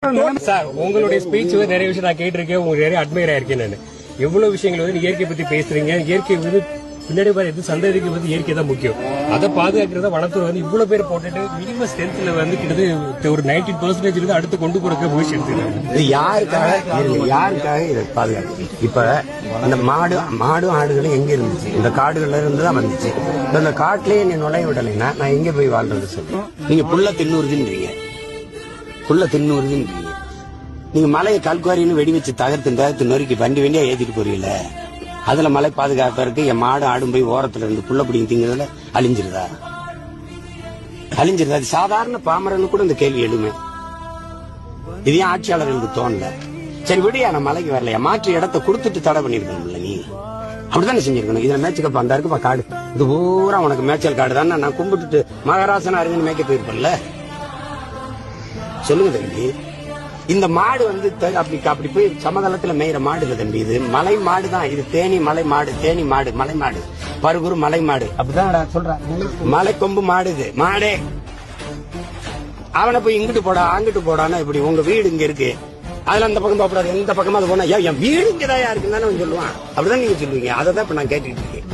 Sir உங்களுடைய speech நிறைய விஷயம் நான் கேட்டிருக்கேன், உங்களுக்கு நிறைய அட்மையர் ஆயிருக்கேன். நான் எவ்வளவு விஷயங்கள் வந்து இயற்கை பத்தி பேசுறீங்க. இயற்கை வந்து பின்னாடி எது சந்ததிக்கு வந்து இயற்கை தான் முக்கியம். அதை பாதுகாக்கிறத வனத்துறை வந்து இவ்வளவு பேர் போட்டுட்டு மினிமம் ஸ்ட்ரென்த்ல வந்து கிட்டத்தட்ட ஒரு 90% இருந்து அடுத்து கொண்டு கொடுக்க முயற்சி எடுத்துருக்காங்க. இது யாருக்காக இதை பாதுகாக்கு? இப்ப இந்த மாடும் ஆடுகளும் எங்க இருந்துச்சு? இந்த காடுகள்ல இருந்து தான் வந்துச்சு. இந்த காட்டிலேயே நீ நுழைய விடலைன்னா நான் எங்க போய் வாழ்றது சொல்லு? நீங்க புள்ள தின்னூறுதுன்றீங்க, நீங்க மலையை கல்குவாரின்னு வெடி வச்சு தகர்த்து நொறுக்கி வண்டியா ஏத்திட்டு போறீங்கள, அதுல மலை பாதுகாப்பதற்கு என் மாடு ஆடும் போய் ஓரத்துல இருந்து புள்ள பிடிங்க திங்கிறதுல அழிஞ்சிருதா? அது சாதாரண பாமரன்னு கூட இந்த கேள்வி எழுமே. இது ஏன் ஆட்சியாளர்களுக்கு தோணல? சரி விடியா, நான் மலைக்கு வரலையா, மாற்று இடத்தை கொடுத்துட்டு தடை பண்ணிருக்கணும்ல? நீ அப்படித்தானே செஞ்சிருக்கணும். இதுல மேய்ச்சக்கப்பா அந்த இருக்குப்பா காடு, இது பூரா உனக்கு மேய்ச்சல் காடு தானே, நான் கும்பிட்டுட்டு மகாராசனா இருங்கன்னு மேய்க்க போயிருப்பேன்ல. சொல்லுங்க தம்பி, இந்த மாடு வந்து அப்படி போய் சமதளத்துல மேயிற மாடு இல்ல தம்பி, இது மலை மாடு தான். இது தேனி மலை மாடு, மலை மாடு, பருகூர் மலை மாடு, அப்படிதான் சொல்றேன். மலை கொம்பு மாடு இது மாடே. அவனை போய் இங்கிட்டு போடா அங்கிட்டு போடான்னா இப்படி உங்க வீடு இங்க இருக்கு, அதுல அந்த பக்கம் போகக்கூடாது, எந்த பக்கமா அது போனா என் வீடு இங்கதான் இருக்குன்னு தானே சொல்லுவான். அப்படிதான் நீங்க சொல்லுவீங்க. அதை தான் இப்ப நான் கேட்டுக்கிட்டு இருக்கேன்.